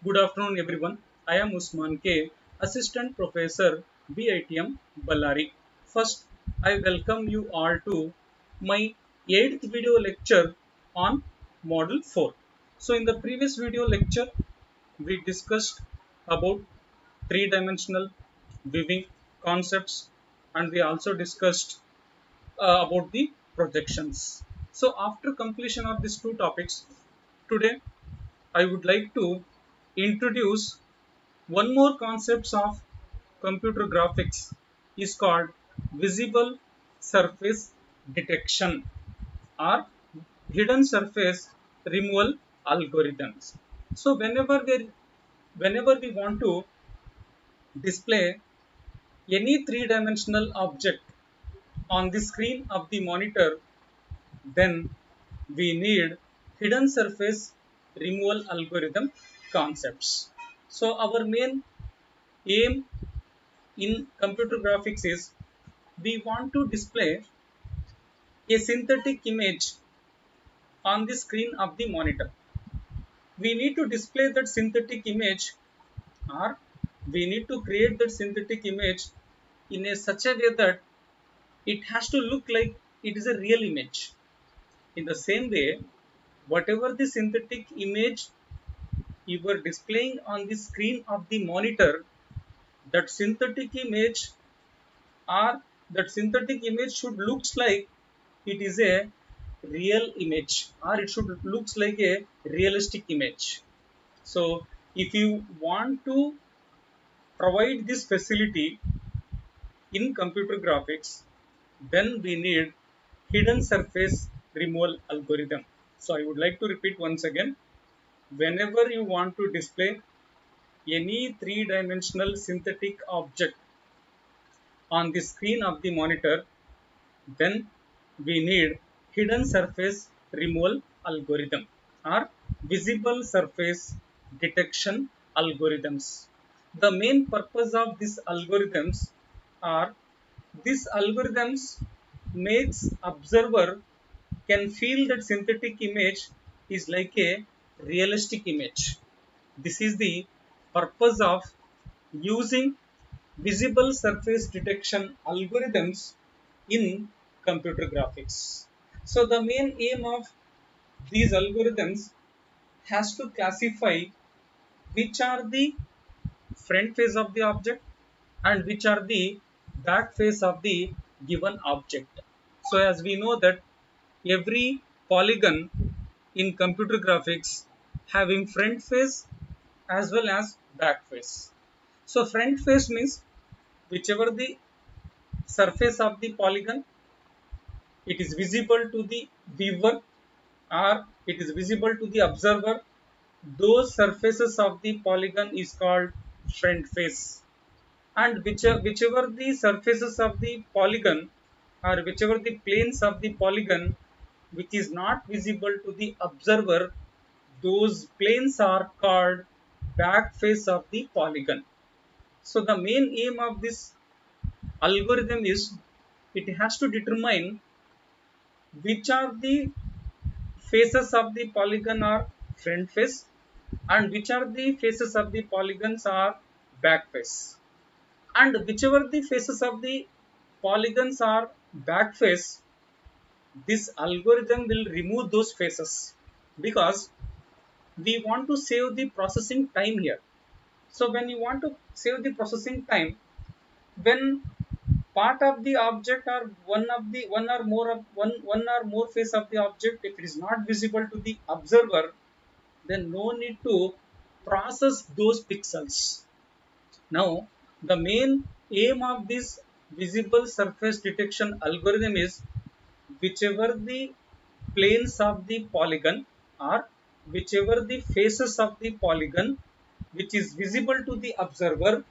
Good afternoon, everyone. I am Usman K, Assistant Professor, BITM Ballari. First, I welcome you all to my 8th video lecture on Model 4. So, in the previous video lecture, we discussed about three-dimensional viewing concepts, and we also discussed about the projections. So, after completion of these two topics, today I would like to introduce one more concept of computer graphics is called visible surface detection or hidden surface removal algorithms. So whenever we want to display any three-dimensional object on the screen of the monitor, then we need hidden surface removal algorithm concepts. So our main aim in computer graphics is we want to display a synthetic image on the screen of the monitor. We need to display that synthetic image, or we need to create that synthetic image in a such a way that it has to look like it is a real image. In the same way, whatever the synthetic image you were displaying on the screen of the monitor, that synthetic image or that synthetic image should looks like it is a real image, or it should looks like a realistic image. So if you want to provide this facility in computer graphics, then we need hidden surface removal algorithm. So I would like to repeat once again, whenever you want to display any three-dimensional synthetic object on the screen of the monitor, then we need hidden surface removal algorithm or visible surface detection algorithms. The main purpose of these algorithms are these algorithms makes observer can feel that synthetic image is like a realistic image. This is the purpose of using visible surface detection algorithms in computer graphics. So the main aim of these algorithms has to classify which are the front face of the object and which are the back face of the given object. So as we know that every polygon in computer graphics having front face as well as back face. So front face means whichever the surface of the polygon it is visible to the viewer or it is visible to the observer, those surfaces of the polygon is called front face. And whichever the surfaces of the polygon or whichever the planes of the polygon which is not visible to the observer, those planes are called back face of the polygon. So the main aim of this algorithm is it has to determine which are the faces of the polygon are front face and which are the faces of the polygons are back face. And whichever the faces of the polygons are back face, this algorithm will remove those faces because we want to save the processing time here. So when you want to save the processing time, when part of the object or one or more face of the object if it is not visible to the observer, then no need to process those pixels. Now the main aim of this visible surface detection algorithm is whichever the planes of the polygon or whichever the faces of the polygon which is visible to the observer,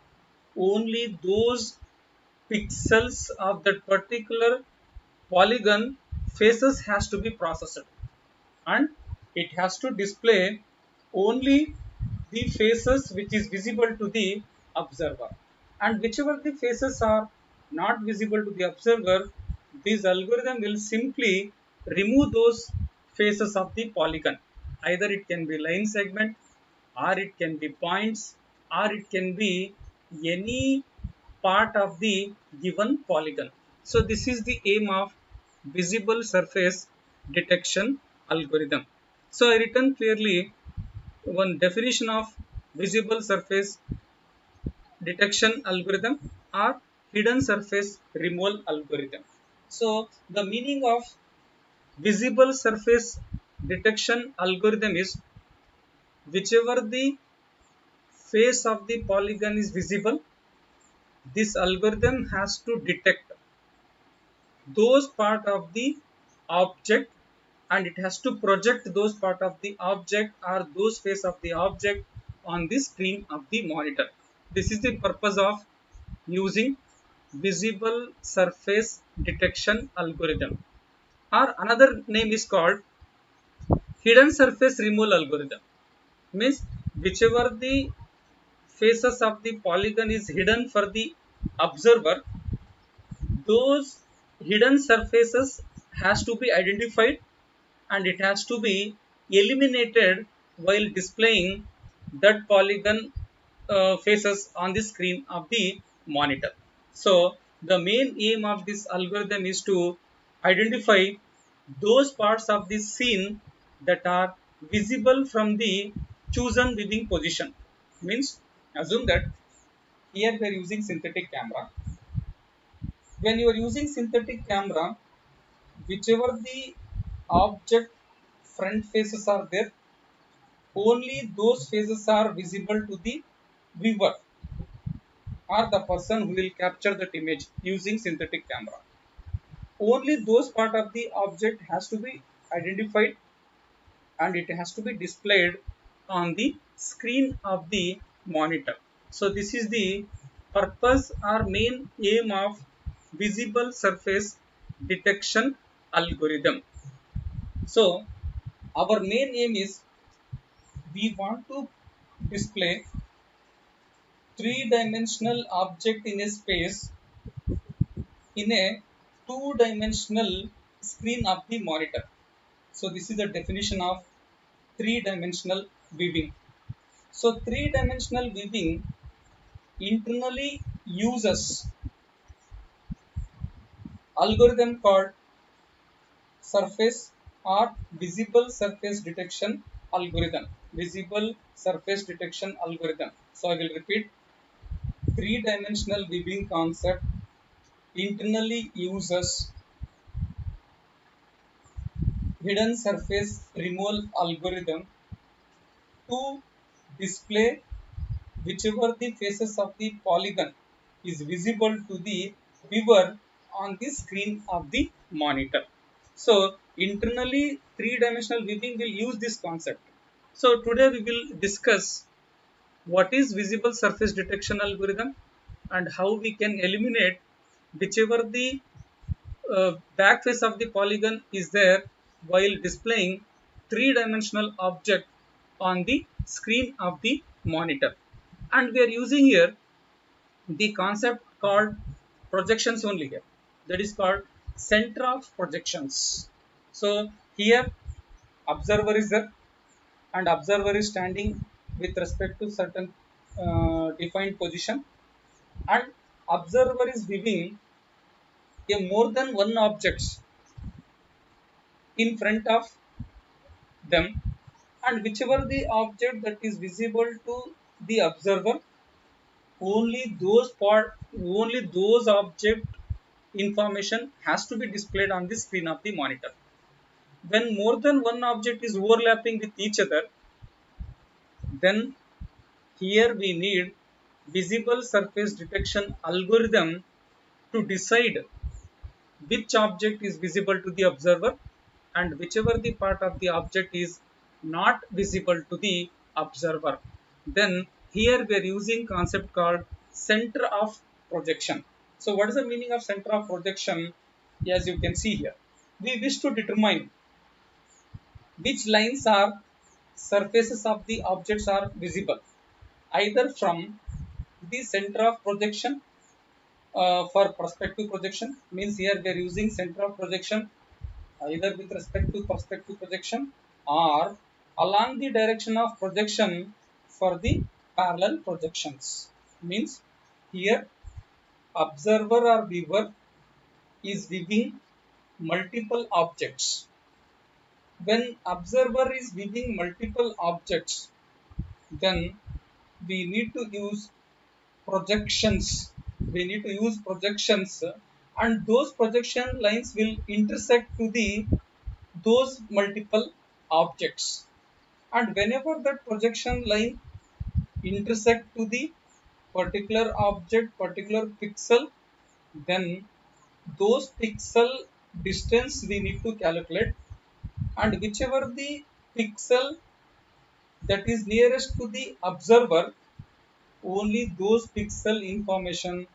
only those pixels of that particular polygon faces has to be processed, and it has to display only the faces which is visible to the observer, and whichever the faces are not visible to the observer, this algorithm will simply remove those faces of the polygon. Either it can be line segment or it can be points, or it can be any part of the given polygon. So this is the aim of visible surface detection algorithm. So I written clearly one definition of visible surface detection algorithm or hidden surface removal algorithm. So the meaning of visible surface detection algorithm is whichever the face of the polygon is visible, this algorithm has to detect those part of the object, and it has to project those part of the object or those face of the object on the screen of the monitor. This is the purpose of using visible surface detection algorithm, or another name is called hidden surface removal algorithm. Means whichever the faces of the polygon is hidden for the observer, those hidden surfaces has to be identified, and it has to be eliminated while displaying that polygon faces on the screen of the monitor. So the main aim of this algorithm is to identify those parts of the scene that are visible from the chosen viewing position. Means assume that here we are using synthetic camera. When you are using synthetic camera, whichever the object front faces are there, only those faces are visible to the viewer or the person who will capture that image using synthetic camera. Only those part of the object has to be identified, and it has to be displayed on the screen of the monitor. So this is the purpose or main aim of visible surface detection algorithm. So our main aim is we want to display three-dimensional object in a space in a two-dimensional screen of the monitor. So this is the definition of three-dimensional viewing. So three-dimensional viewing internally uses algorithm called surface or visible surface detection algorithm. Visible surface detection algorithm. So I will repeat: three-dimensional viewing concept internally uses hidden surface removal algorithm to display whichever the faces of the polygon is visible to the viewer on the screen of the monitor. So internally three-dimensional viewing will use this concept. So today we will discuss what is visible surface detection algorithm and how we can eliminate whichever the back face of the polygon is there while displaying three-dimensional object on the screen of the monitor. And we are using here the concept called projections only here. That is called center of projections. So here observer is there, and observer is standing with respect to certain defined position, and observer is viewing a more than one objects in front of them, and whichever the object that is visible to the observer, only those object information has to be displayed on the screen of the monitor. When more than one object is overlapping with each other, then here we need visible surface detection algorithm to decide which object is visible to the observer and whichever the part of the object is not visible to the observer. Then here we are using concept called center of projection. So what is the meaning of center of projection? As you can see here, we wish to determine which lines are surfaces of the objects are visible either from the center of projection for perspective projection. Means here we are using center of projection either with respect to perspective projection or along the direction of projection for the parallel projections. Means here observer or viewer is viewing multiple objects. When observer is viewing multiple objects, then we need to use projections. We need to use projections, and those projection lines will intersect to the those multiple objects. And whenever that projection line intersect to the particular object, particular pixel, then those pixel distance we need to calculate, and whichever the pixel that is nearest to the observer, only those pixel information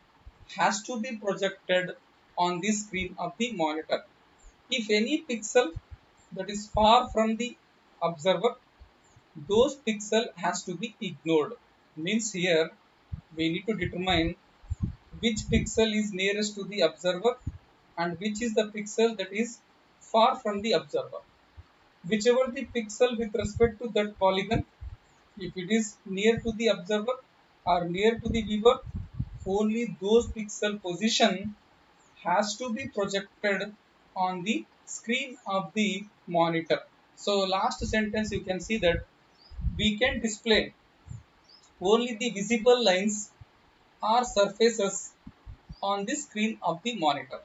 has to be projected on the screen of the monitor. If any pixel that is far from the observer, those pixel has to be ignored. Means here we need to determine which pixel is nearest to the observer and which is the pixel that is far from the observer. Whichever the pixel with respect to that polygon, if it is near to the observer or near to the viewer, only those pixel position has to be projected on the screen of the monitor. So last sentence you can see that we can display only the visible lines or surfaces on the screen of the monitor.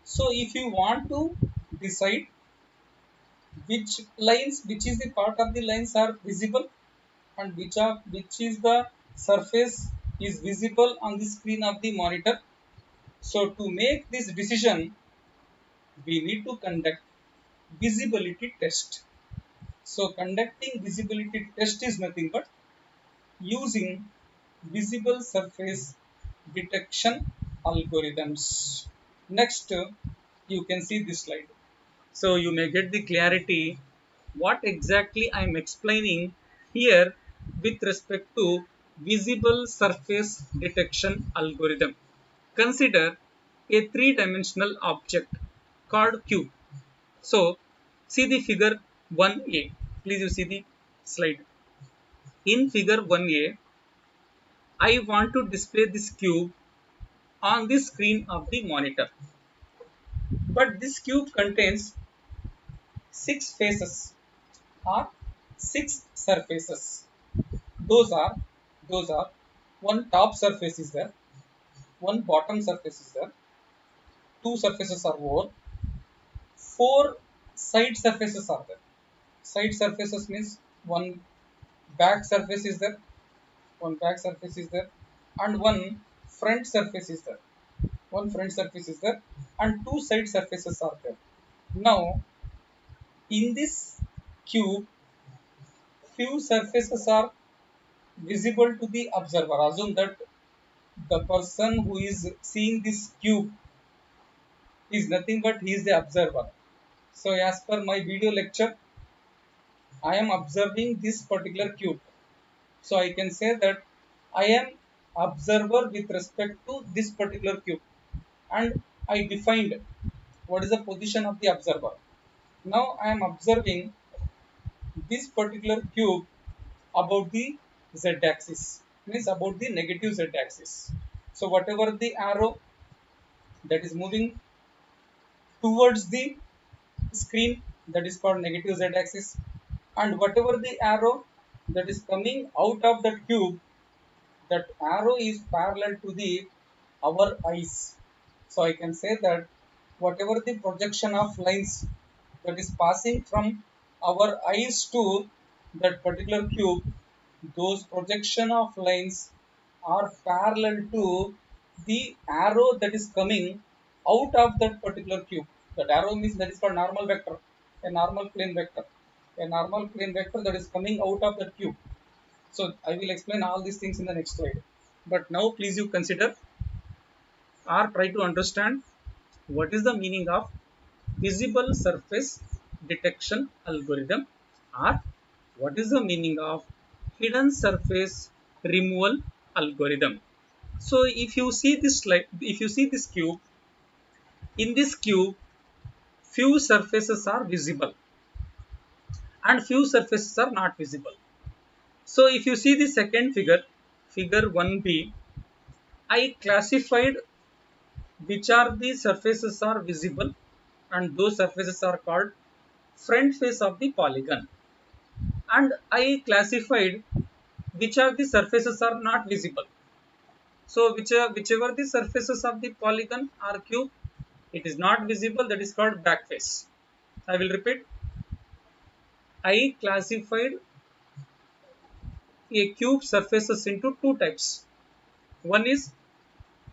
So if you want to decide which lines, which is the part of the lines are visible and which is the surface is visible on the screen of the monitor. So to make this decision, we need to conduct visibility test. So conducting visibility test is nothing but using visible surface detection algorithms. Next, you can see this slide. So you may get the clarity what exactly I am explaining here with respect to visible surface detection algorithm. Consider a three-dimensional object called cube. So see the figure 1a. Please you see the slide. In figure 1a, I want to display this cube on the screen of the monitor. But this cube contains 6 faces or 6 surfaces. Those are those are one top surface is there, one bottom surface is there, two surfaces are oval, four side surfaces are there. Side surfaces means one back surface is there, one back surface is there, and one front surface is there. One front surface is there, and two side surfaces are there. Now, in this cube, few surfaces are visible to the observer. Assume that the person who is seeing this cube is nothing but he is the observer. So as per my video lecture, I am observing this particular cube. So I can say that I am observer with respect to this particular cube, and I defined what is the position of the observer. Now I am observing this particular cube about the z-axis, means about the negative z-axis. So whatever the arrow that is moving towards the screen, that is called negative z-axis, and whatever the arrow that is coming out of that cube, that arrow is parallel to the our eyes. So I can say that whatever the projection of lines that is passing from our eyes to that particular cube, those projection of lines are parallel to the arrow that is coming out of that particular cube. That arrow means that is called normal vector, a normal plane vector, a normal plane vector that is coming out of that cube. So I will explain all these things in the next slide. But now please you consider or try to understand what is the meaning of visible surface detection algorithm, or what is the meaning of hidden surface removal algorithm. So if you see this slide, if you see this cube, in this cube few surfaces are visible and few surfaces are not visible. So if you see the second figure, figure 1b, I classified which are the surfaces are visible, and those surfaces are called front face of the polygon, and I classified which are the surfaces are not visible. So whichever the surfaces of the polygon are cube, it is not visible, that is called back face. I will repeat. I classified a cube surfaces into two types. One is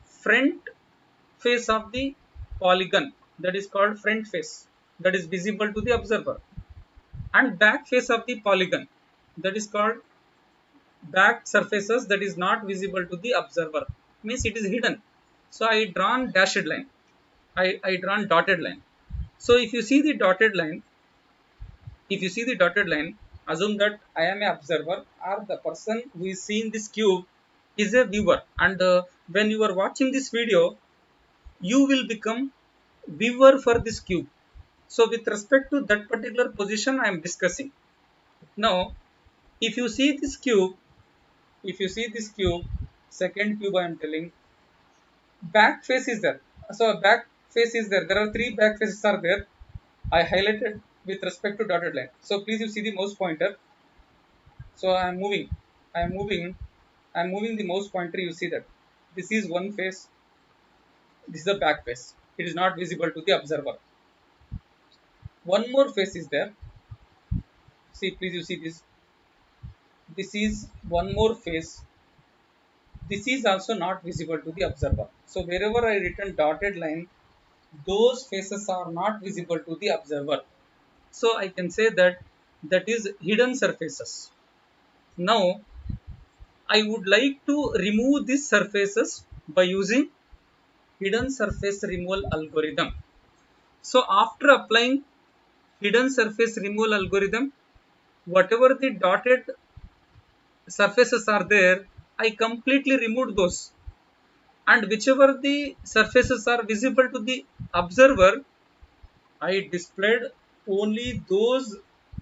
front face of the polygon, that is called front face, that is visible to the observer, and back face of the polygon, that is called back surfaces, that is not visible to the observer, means it is hidden. So I drawn dashed line, I drawn dotted line. So if you see the dotted line, if you see the dotted line, assume that I am a observer, or the person who is seeing this cube is a viewer, and when you are watching this video, you will become viewer for this cube. So with respect to that particular position I am discussing. Now if you see this cube, if you see this cube, second cube I am telling, back face is there. So back face is there, there are three back faces are there, I highlighted with respect to dotted line. So please you see the mouse pointer. So I am moving, I am moving, I am moving the mouse pointer. You see that this is one face, this is the back face. It is not visible to the observer. One more face is there. See, please you see this. This is one more face. This is also not visible to the observer. So wherever I written dotted line, those faces are not visible to the observer. So I can say that that is hidden surfaces. Now I would like to remove these surfaces by using hidden surface removal algorithm. So after applying hidden surface removal algorithm, whatever the dotted surfaces are there, I completely removed those, and whichever the surfaces are visible to the observer, I displayed only those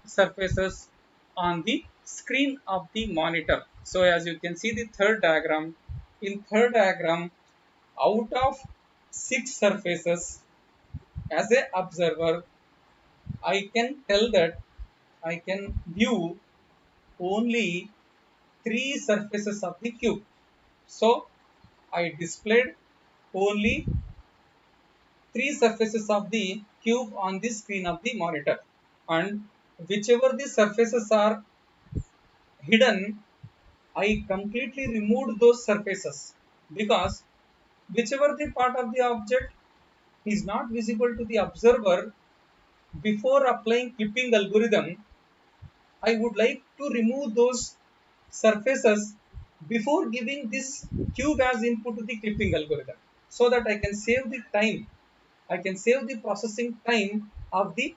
surfaces on the screen of the monitor. So as you can see the third diagram, in third diagram, out of 6 surfaces, as a observer I can tell that I can view only 3 surfaces of the cube. So I displayed only 3 surfaces of the cube on the screen of the monitor, and whichever the surfaces are hidden, I completely removed those surfaces, because whichever the part of the object is not visible to the observer, before applying clipping algorithm, I would like to remove those surfaces before giving this cube as input to the clipping algorithm, so that I can save the time, I can save the processing time of the,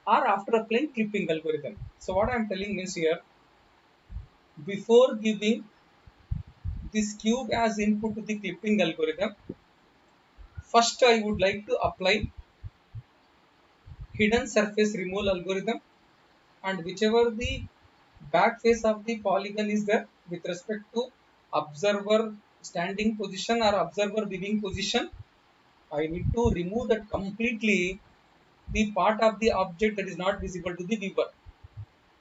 or after applying clipping algorithm. So what I am telling means here, before giving this cube as input to the clipping algorithm, first I would like to apply hidden surface removal algorithm, and whichever the back face of the polygon is there with respect to observer standing position or observer viewing position, I need to remove that completely, the part of the object that is not visible to the viewer,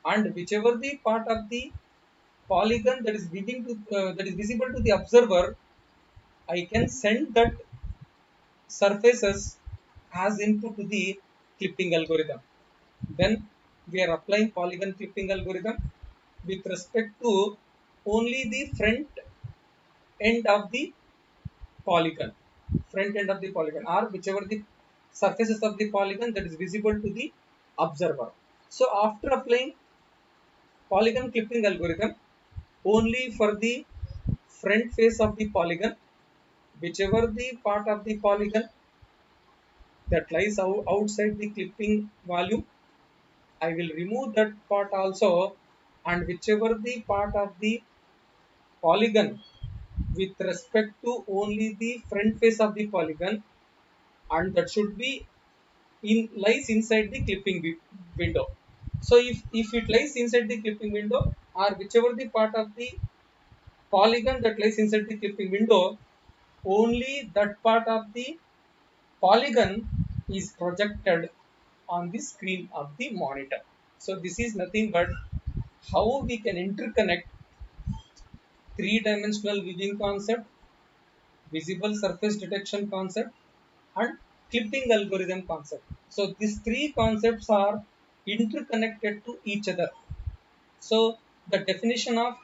and whichever the part of the polygon that is that is visible to the observer, I can send that surfaces as input to the clipping algorithm. Then we are applying polygon clipping algorithm with respect to only the front end of the polygon, front end of the polygon, or whichever the surfaces of the polygon that is visible to the observer. So after applying polygon clipping algorithm only for the front face of the polygon, whichever the part of the polygon that lies outside the clipping volume, I will remove that part also, and whichever the part of the polygon with respect to only the front face of the polygon, and that should be lies inside the clipping window. So if it lies inside the clipping window, or whichever the part of the polygon that lies inside the clipping window, only that part of the polygon is projected on the screen of the monitor. So this is nothing but how we can interconnect three-dimensional viewing concept, visible surface detection concept, and clipping algorithm concept. So these three concepts are interconnected to each other. So the definition of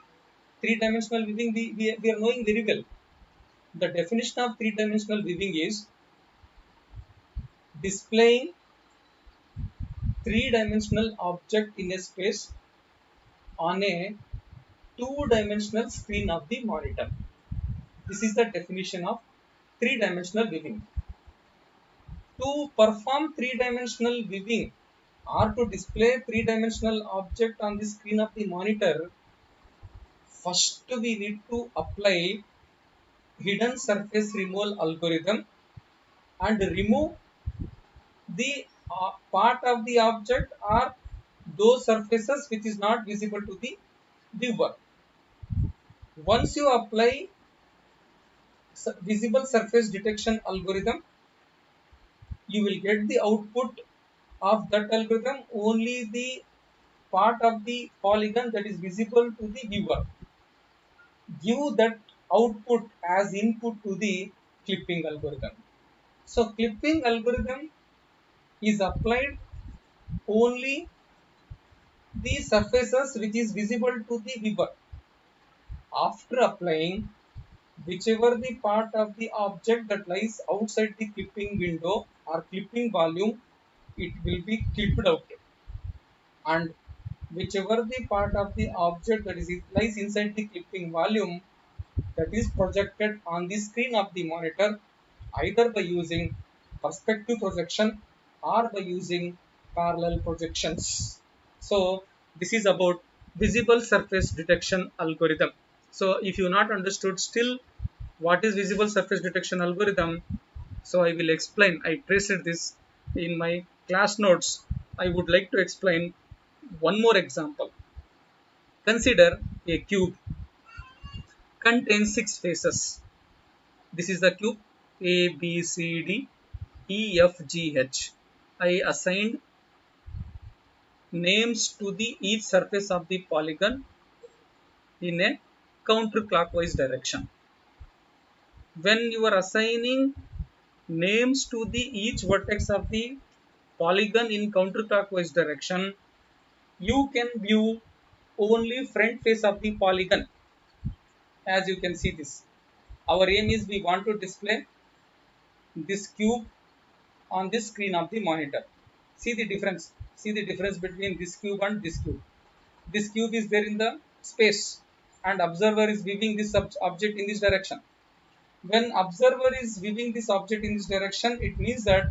three-dimensional viewing we are knowing very well. The definition of three-dimensional viewing is displaying three-dimensional object in a space on a two-dimensional screen of the monitor. This is the definition of three-dimensional viewing. To perform three-dimensional viewing or to display three-dimensional object on the screen of the monitor, first we need to apply hidden surface removal algorithm and remove the part of the object or those surfaces which is not visible to the viewer. Once you apply visible surface detection algorithm, you will get the output of that algorithm only the part of the polygon that is visible to the viewer. Give that output as input to the clipping algorithm. So clipping algorithm is applied only the surfaces which is visible to the viewer. After applying whichever the part of the object that lies outside the clipping window or clipping volume, it will be clipped out, and whichever the part of the object that is lies inside the clipping volume, that is projected on the screen of the monitor either by using perspective projection or by using parallel projections. So this is about visible surface detection algorithm. So if you not understood still what is visible surface detection algorithm, so I will explain. I traced this in my class notes. I would like to explain one more example. Consider a cube contains six faces. This is the cube A, B, C, D, E, F, G, H. I assigned names to the each surface of the polygon in a counterclockwise direction. When you are assigning names to the each vertex of the polygon in counterclockwise direction, you can view only front face of the polygon. As you can see this, our aim is we want to display this cube on this screen of the monitor. See the difference. See the difference between this cube and this cube. This cube is there in the space and observer is viewing this object in this direction. When observer is viewing this object in this direction, it means that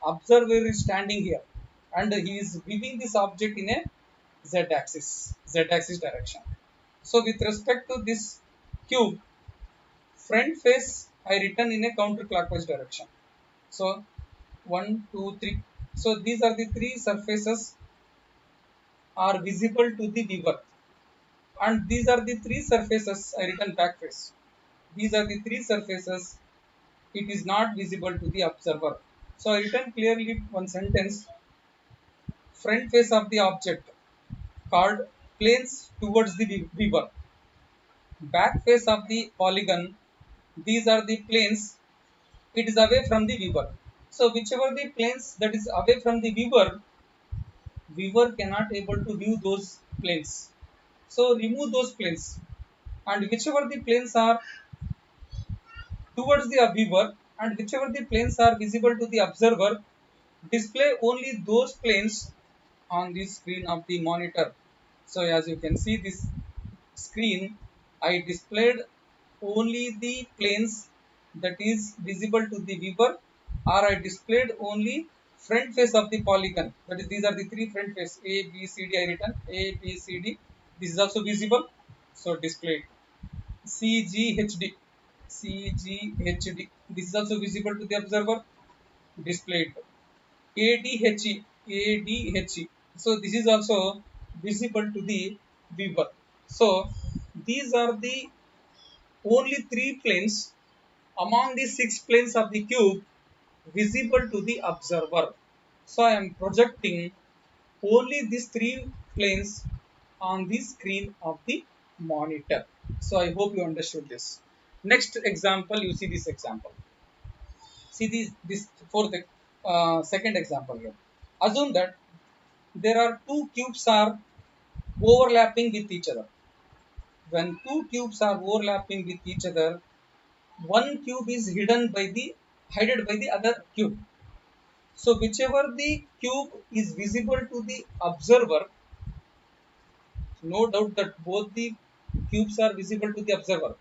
observer is standing here and he is viewing this object in a z-axis direction. So with respect to this cube, front face I written in a counterclockwise direction. So 1, 2, 3. So these are the three surfaces are visible to the viewer, and these are the three surfaces I written back face. These are the three surfaces it is not visible to the observer. So I written clearly one sentence: front face of the object called planes towards the viewer, back face of the polygon, these are the planes it is away from the viewer. So whichever the planes that is away from the viewer cannot able to view those planes. So remove those planes, and whichever the planes are towards the viewer and whichever the planes are visible to the observer, display only those planes on the screen of the monitor. So as you can see this screen, I displayed only the planes that is visible to the viewer, or I displayed only front face of the polygon. That is, these are the three front face A, B, C, D. I written A, B, C, D. This is also visible, so displayed. C, G, H, D. C, G, H, D. This is also visible to the observer, displayed. A, D, H, E. A, D, H, E. So this is also visible to the viewer. So these are the only three planes among the six planes of the cube visible to the observer. So I am projecting only these three planes on the screen of the monitor. So I hope you understood this. Next example, you see this example. See this for the second example here. Assume that there are two cubes are overlapping with each other. When two cubes are overlapping with each other, one cube is hidden by the other cube. So whichever the cube is visible to the observer, no doubt that both the cubes are visible to the observer.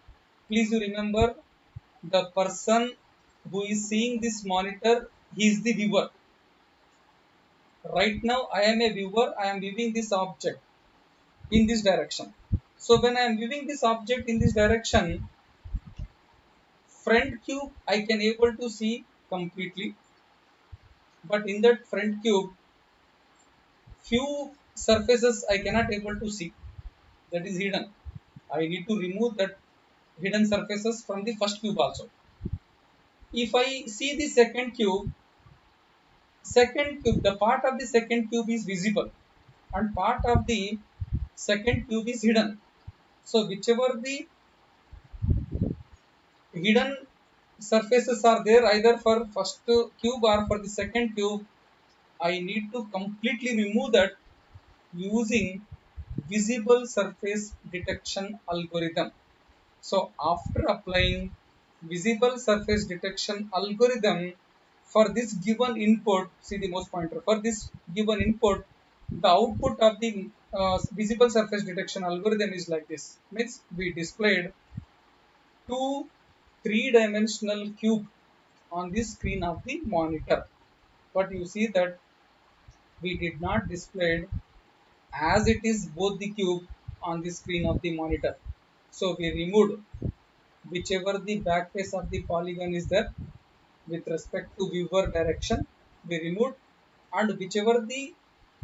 Please you remember, the person who is seeing this monitor, he is the viewer. Right now I am a viewer, I am viewing this object in this direction. So when I am viewing this object in this direction, front cube I can able to see completely, but in that front cube few surfaces I cannot able to see, that is hidden. I need to remove that hidden surfaces from the first cube also. If I see the second cube, the part of the second cube is visible and part of the second cube is hidden. So whichever the hidden surfaces are there either for first cube or for the second cube, I need to completely remove that using visible surface detection algorithm. So after applying visible surface detection algorithm for this given input, see the mouse pointer, for this given input, the output of the visible surface detection algorithm is like this. Means we displayed two three-dimensional cube on the screen of the monitor. But you see that we did not display as it is both the cube on the screen of the monitor. So we removed whichever the back face of the polygon is there with respect to viewer direction, we removed, and whichever the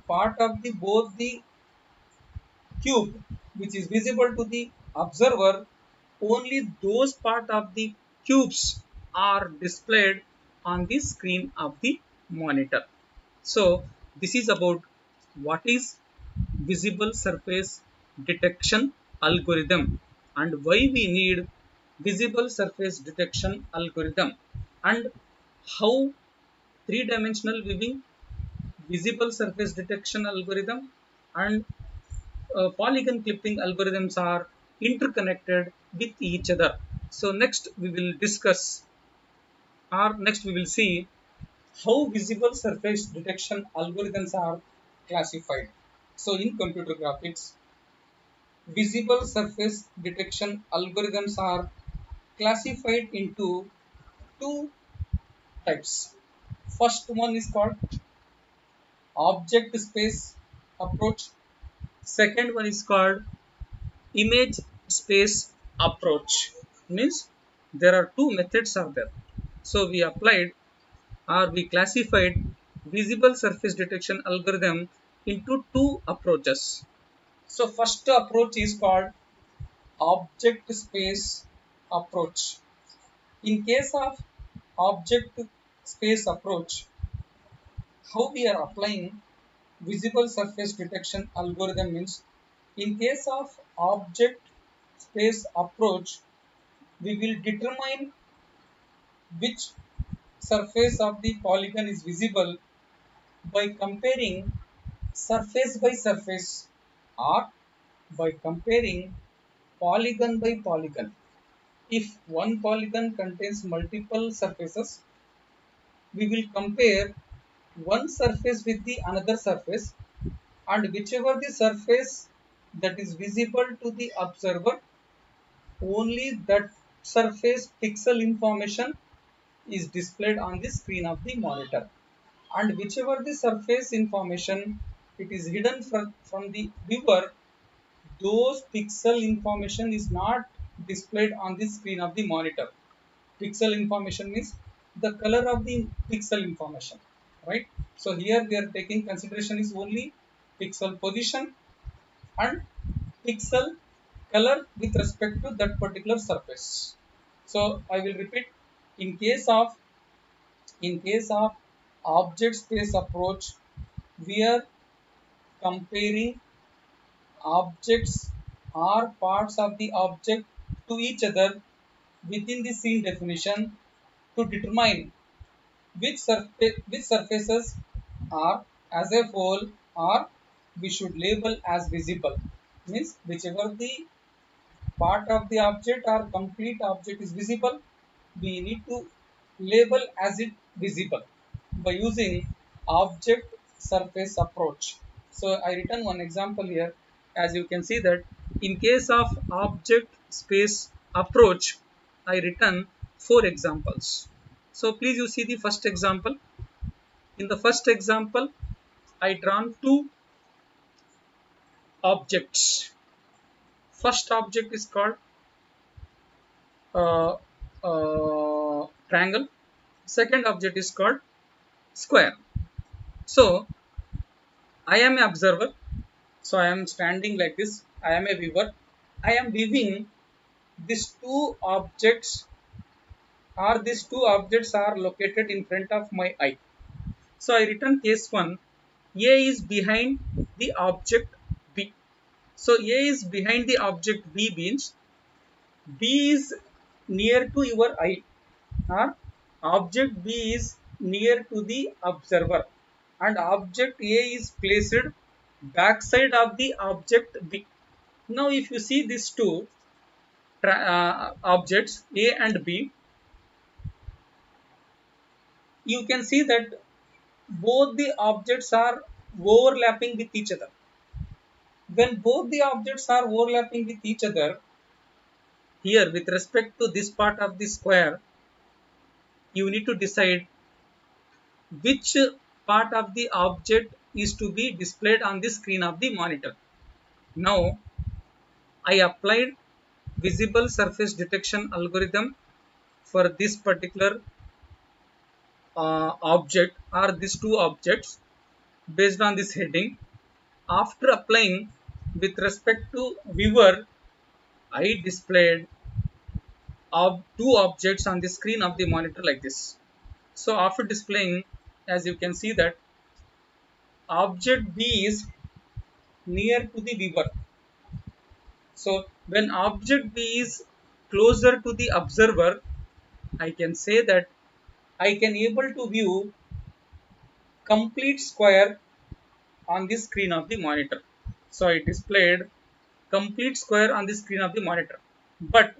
part of the both the cube which is visible to the observer, only those part of the cubes are displayed on the screen of the monitor. So this is about what is visible surface detection algorithm and why we need visible surface detection algorithm, and how three-dimensional viewing, visible surface detection algorithm, and polygon clipping algorithms are interconnected with each other. So next we will discuss, or next we will see how visible surface detection algorithms are classified. So in computer graphics, visible surface detection algorithms are classified into two types. First one is called object space approach. Second one is called image space approach. Means there are two methods are there. So we applied or we classified visible surface detection algorithm into two approaches. So first approach is called object space approach. In case of object space approach, how we are applying visible surface detection algorithm means, in case of object space approach, we will determine which surface of the polygon is visible by comparing surface by surface or by comparing polygon by polygon. If one polygon contains multiple surfaces, we will compare one surface with the another surface, and whichever the surface that is visible to the observer, only that surface pixel information is displayed on the screen of the monitor, and whichever the surface information it is hidden from the viewer, those pixel information is not displayed on the screen of the monitor. Pixel information means the color of the pixel information, right? So here we are taking consideration is only pixel position and pixel color with respect to that particular surface. So I will repeat. In case of object space approach, we are comparing objects or parts of the object to each other within the scene definition to determine which surfaces are as a whole or we should label as visible. Means whichever the part of the object or complete object is visible, we need to label as it visible by using object surface approach. So I written one example here. As you can see that in case of object space approach, I written 4 examples. So please you see the first example. In the first example, I drawn 2 objects. First object is called uh, triangle. Second object is called square. So I am an observer. So I am standing like this. I am a viewer. I am viewing these 2 objects, or these 2 objects are located in front of my eye. So I written case 1. A is behind the object B. So A is behind the object B means B is near to your eye, or object B is near to the observer, and object A is placed backside of the object B. Now if you see these two objects A and B, you can see that both the objects are overlapping with each other. When both the objects are overlapping with each other, here with respect to this part of the square, you need to decide which part of the object is to be displayed on the screen of the monitor. Now I applied visible surface detection algorithm for this particular object or these 2 objects based on this heading. After applying with respect to viewer, I displayed 2 objects on the screen of the monitor like this. So after displaying, as you can see that object B is near to the viewer. So when object B is closer to the observer, I can say that I can able to view complete square on the screen of the monitor. So I displayed complete square on the screen of the monitor. But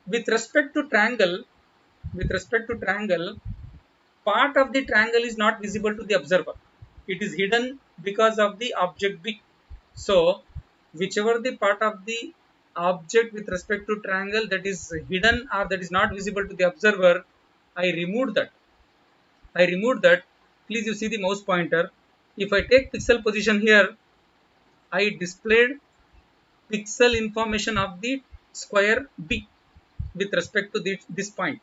with respect to triangle, part of the triangle is not visible to the observer. It is hidden because of the object B. So whichever the part of the object with respect to triangle that is hidden or that is not visible to the observer, I removed that. Please you see the mouse pointer. If I take pixel position here, I displayed pixel information of the square B with respect to this point.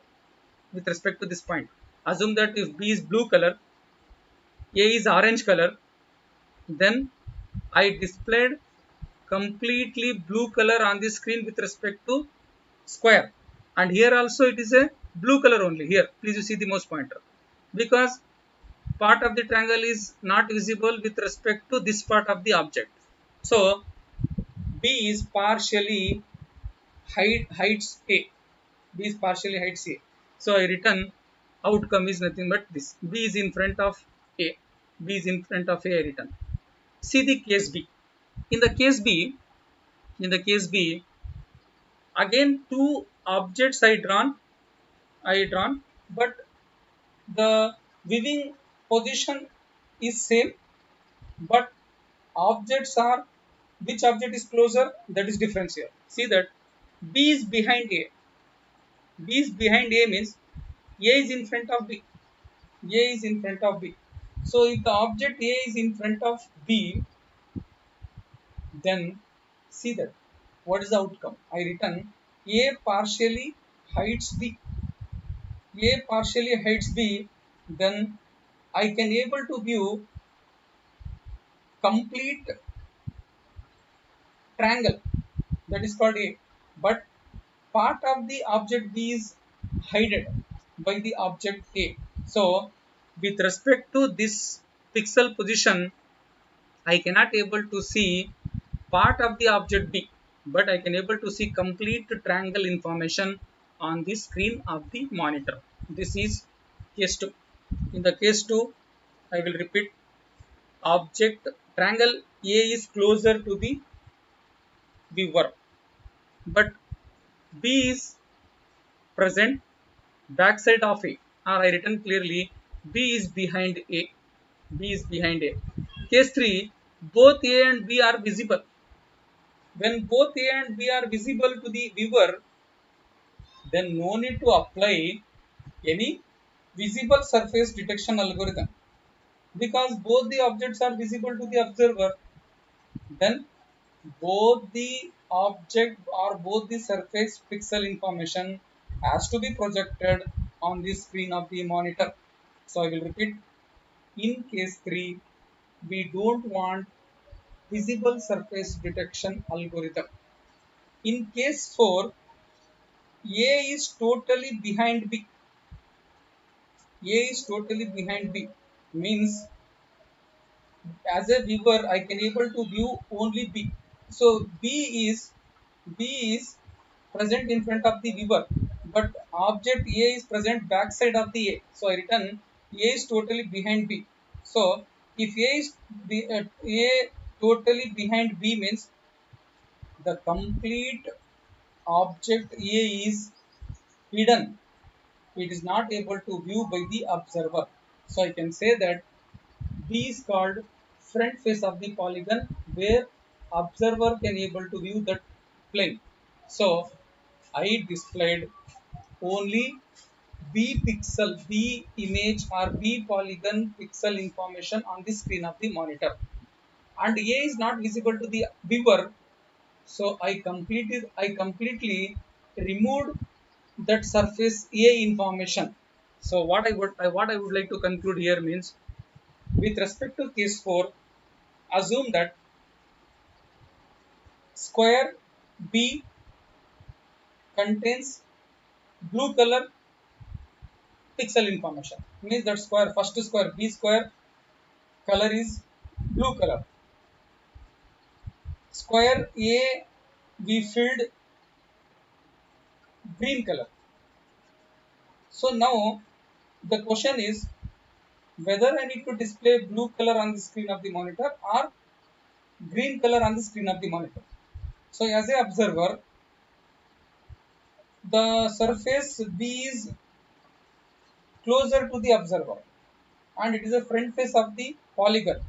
Assume that if B is blue color, A is orange color, then I displayed completely blue color on the screen with respect to square, and here also it is a blue color only. Here please you see the mouse pointer, because part of the triangle is not visible with respect to this part of the object. So B is partially hides A. B is partially hides A. So I written outcome is nothing but this. B is in front of A. B is in front of A I written. See the case B. In the case B, again 2 objects I drawn, but the viewing position is same, but objects are, which object is closer, that is difference here. See that B is behind A. B is behind A means A is in front of B. A is in front of B. So if the object A is in front of B, then see that what is the outcome. I written A partially hides B. A partially hides B, then I can able to view complete triangle. that is called A. But part of the object B is hidden by the object A. So with respect to this pixel position, I cannot able to see part of the object B, but I can able to see complete triangle information on the screen of the monitor. This is case 2. In the case 2, I will repeat, object triangle A is closer to the viewer, but B is present backside of A, or I written clearly B is behind A. B is behind A. Case 3, both A and B are visible. When both A and B are visible to the viewer, then no need to apply any visible surface detection algorithm, because both the objects are visible to the observer. Then both the object or both the surface pixel information has to be projected on the screen of the monitor. So I will repeat, in case 3, we don't want visible surface detection algorithm. In case 4, A is totally behind B. A is totally behind B means, as a viewer I can able to view only B. So B is present in front of the viewer, but object A is present backside of the A. So I written A is totally behind B. So if A totally behind B means the complete object A is hidden. It is not able to view by the observer. So I can say that B is called front face of the polygon, where observer can able to view that plane. So I displayed only B pixel, B image or B polygon pixel information on the screen of the monitor, and A is not visible to the viewer. So I completely removed that surface A information. So what I would like to conclude here means, with respect to case 4, assume that square B contains blue color pixel information. Means that first square B square color is blue color. Square A we filled green color. So now the question is whether I need to display blue color on the screen of the monitor or green color on the screen of the monitor. So as a observer, the surface B is closer to the observer and it is a front face of the polygon.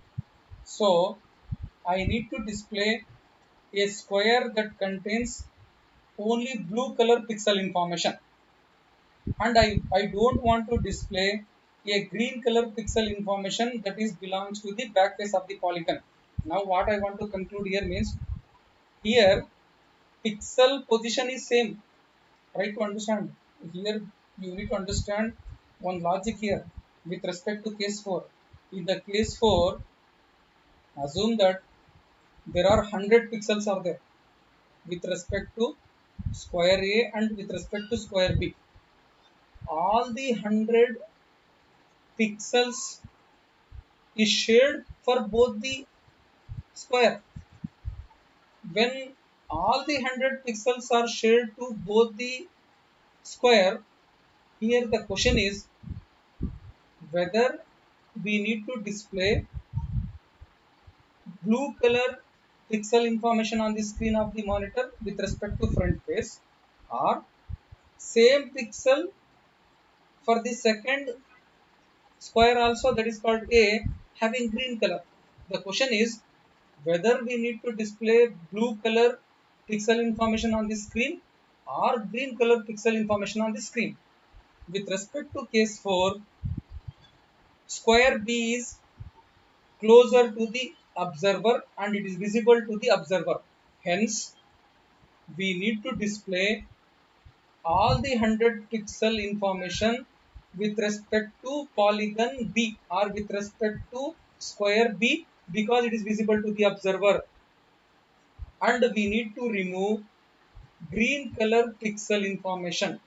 So I need to display a square that contains only blue color pixel information, and I don't want to display a green color pixel information that is belongs to the back face of the polygon. Now what I want to conclude here means, here pixel position is same. Try to understand. Here you need to understand one logic here with respect to case 4. In the case 4, assume that there are 100 pixels are there with respect to square A and with respect to square B. All the 100 pixels is shared for both the square. When all the 100 pixels are shared to both the square, here the question is whether we need to display blue color pixel information on the screen of the monitor with respect to front face, or same pixel for the second square also, that is called A, having green color. The question is whether we need to display blue color pixel information on the screen or green color pixel information on the screen. With respect to case 4, square B is closer to the observer and it is visible to the observer. Hence, we need to display all the 100 pixel information with respect to polygon B or with respect to square B, because it is visible to the observer. and we need to remove green color pixel information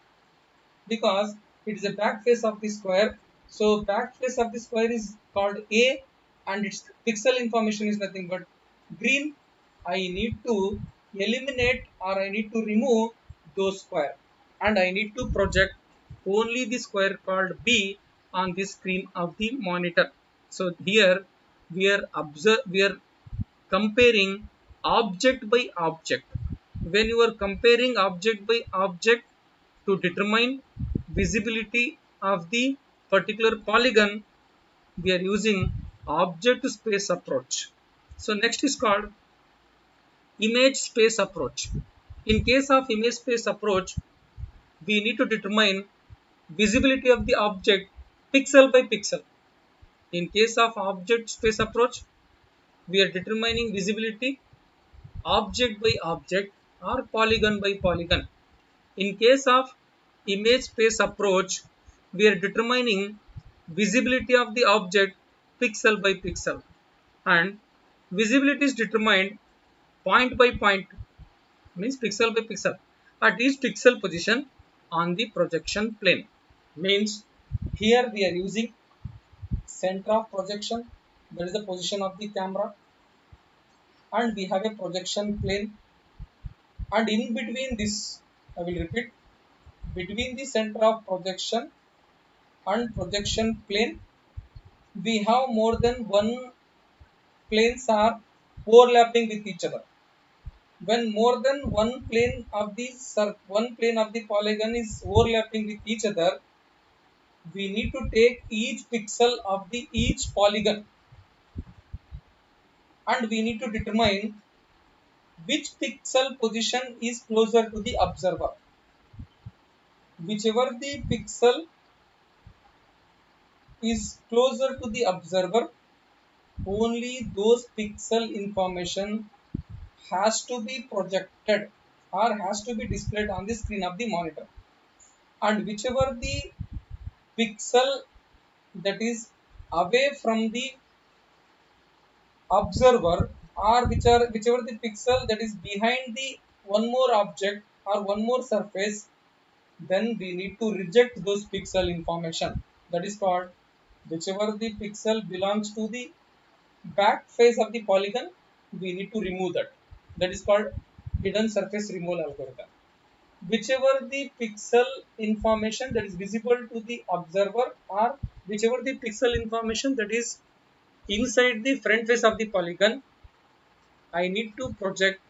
because it is a back face of the square. So back face of the square is called A and its pixel information is nothing but green. I need to eliminate or I need to remove those square and I need to project only the square called B on the screen of the monitor. So here we are comparing object by object. When you are comparing object by object to determine visibility of the particular polygon, we are using object space approach. So next is called image space approach. In case of image space approach, we need to determine visibility of the object pixel by pixel. In case of object space approach, we are determining visibility object by object or polygon by polygon. In case of image space approach, we are determining visibility of the object pixel by pixel, and visibility is determined point by point, means pixel by pixel at each pixel position on the projection plane. Means here we are using center of projection, that is the position of the camera, and we have a projection plane, and in between this, I will repeat, between the center of projection and projection plane, we have more than one planes are overlapping with each other. When more than one plane of the polygon is overlapping with each other, we need to take each pixel of the each polygon and we need to determine which pixel position is closer to the observer. Whichever the pixel is closer to the observer, only those pixel information has to be projected or has to be displayed on the screen of the monitor, and whichever the pixel that is away from the observer, or whichever the pixel that is behind the one more object or one more surface, then we need to reject those pixel information. That is called, whichever the pixel belongs to the back face of the polygon, we need to remove that. That is called hidden surface removal algorithm. Whichever the pixel information that is visible to the observer, or whichever the pixel information that is inside the front face of the polygon, I need to project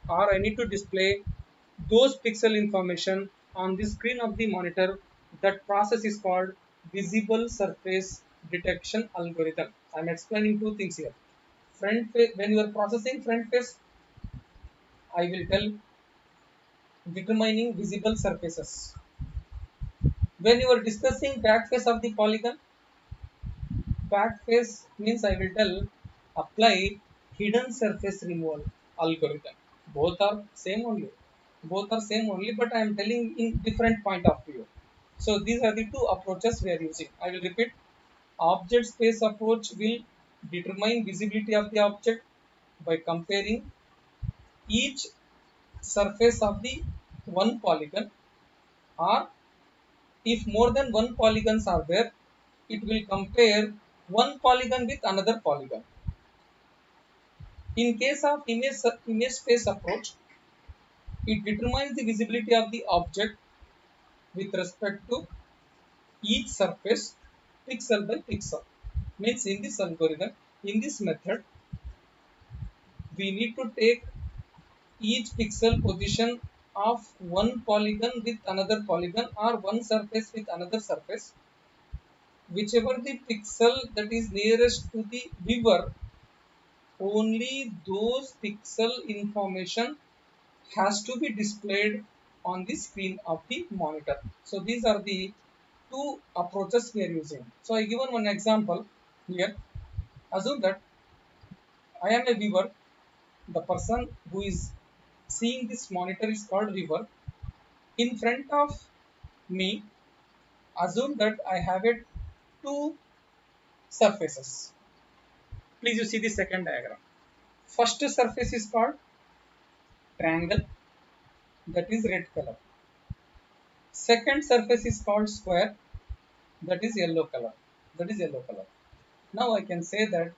or I need to display those pixel information on the screen of the monitor. That process is called visible surface detection algorithm. I am explaining two things here. Front face, when you are processing front face, I will tell determining visible surfaces. When you are discussing back face of the polygon, back face means I will tell apply hidden surface removal algorithm. Both are same only. Both are same only, but I am telling in different point of view. So these are the two approaches we are using. I will repeat. Object space approach will determine visibility of the object by comparing each surface of the one polygon, or if more than one polygons are there, it will compare one polygon with another polygon. In case of image space approach, it determines the visibility of the object with respect to each surface pixel by pixel. Means in this algorithm, in this method, we need to take each pixel position of one polygon with another polygon, or one surface with another surface. Whichever the pixel that is nearest to the viewer, only those pixel information has to be displayed on the screen of the monitor. So these are the two approaches we are using. So I given one example here. Assume that I am a viewer. The person who is seeing this monitor is called viewer. In front of me, assume that I have a two surfaces. Please you see the second diagram. First surface is called triangle, that is red color. Second surface is called square, that is yellow color. Now I can say that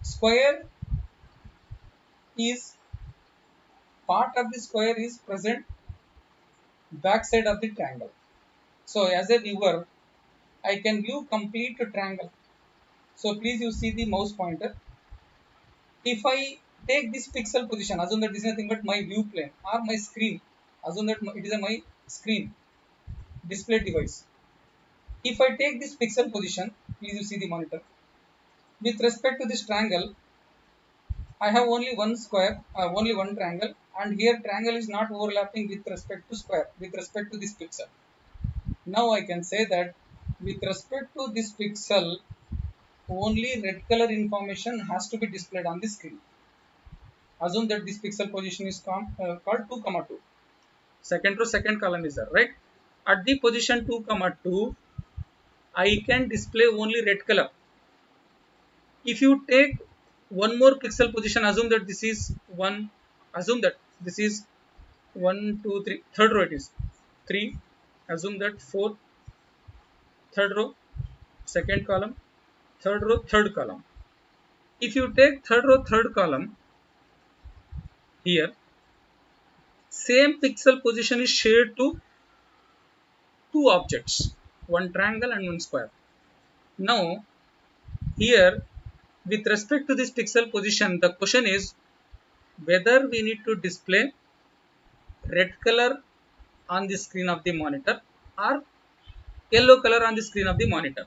square is part of the square is present back side of the triangle. So as a viewer, I can view complete triangle. So please you see the mouse pointer. If I take this pixel position, assume that this is nothing but my view plane or my screen. Assume that it is my screen display device. If I take this pixel position, please you see the monitor. With respect to this triangle, I have only one square, only one triangle, and here triangle is not overlapping with respect to square, with respect to this pixel. Now I can say that with respect to this pixel, only red color information has to be displayed on the screen. Assume that this pixel position is called 2, 2. Second row, second column is there, right? At the position 2, 2, I can display only red color. If you take one more pixel position, assume that this is 1, assume that this is 1, 2, 3, third row it is 3, assume that 4, third row, second column, third row, third column. If you take third row, third column, here, same pixel position is shared to two objects, one triangle and one square. Now, here, with respect to this pixel position, the question is whether we need to display red color on the screen of the monitor or yellow color on the screen of the monitor.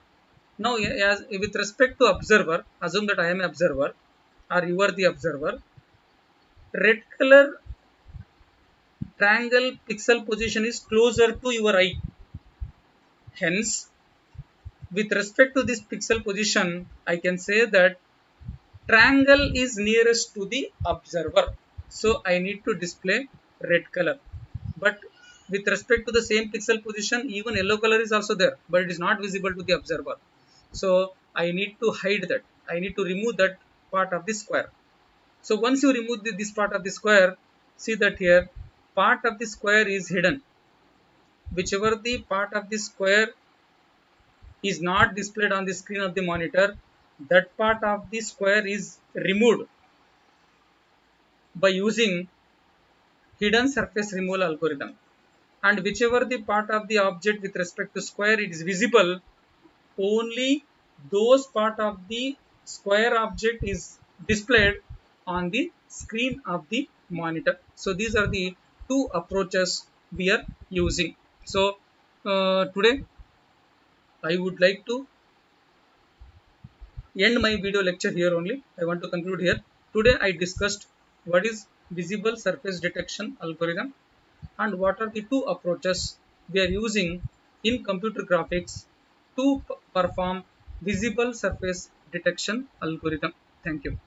Now, as with respect to observer, assume that I am an observer or you are the observer. Red color triangle pixel position is closer to your eye. Hence, with respect to this pixel position, I can say that triangle is nearest to the observer. So, I need to display red color. But with respect to the same pixel position, even yellow color is also there, but it is not visible to the observer. So, I need to hide that. I need to remove that part of the square. So, once you remove this part of the square, see that here part of the square is hidden. Whichever the part of the square is not displayed on the screen of the monitor, that part of the square is removed by using hidden surface removal algorithm. And whichever the part of the object with respect to square it is visible, only those part of the square object is displayed on the screen of the monitor. So these are the two approaches we are using. So today I would like to end my video lecture here only. I want to conclude here. Today I discussed what is visible surface detection algorithm and what are the two approaches we are using in computer graphics to perform visible surface detection algorithm. Thank you.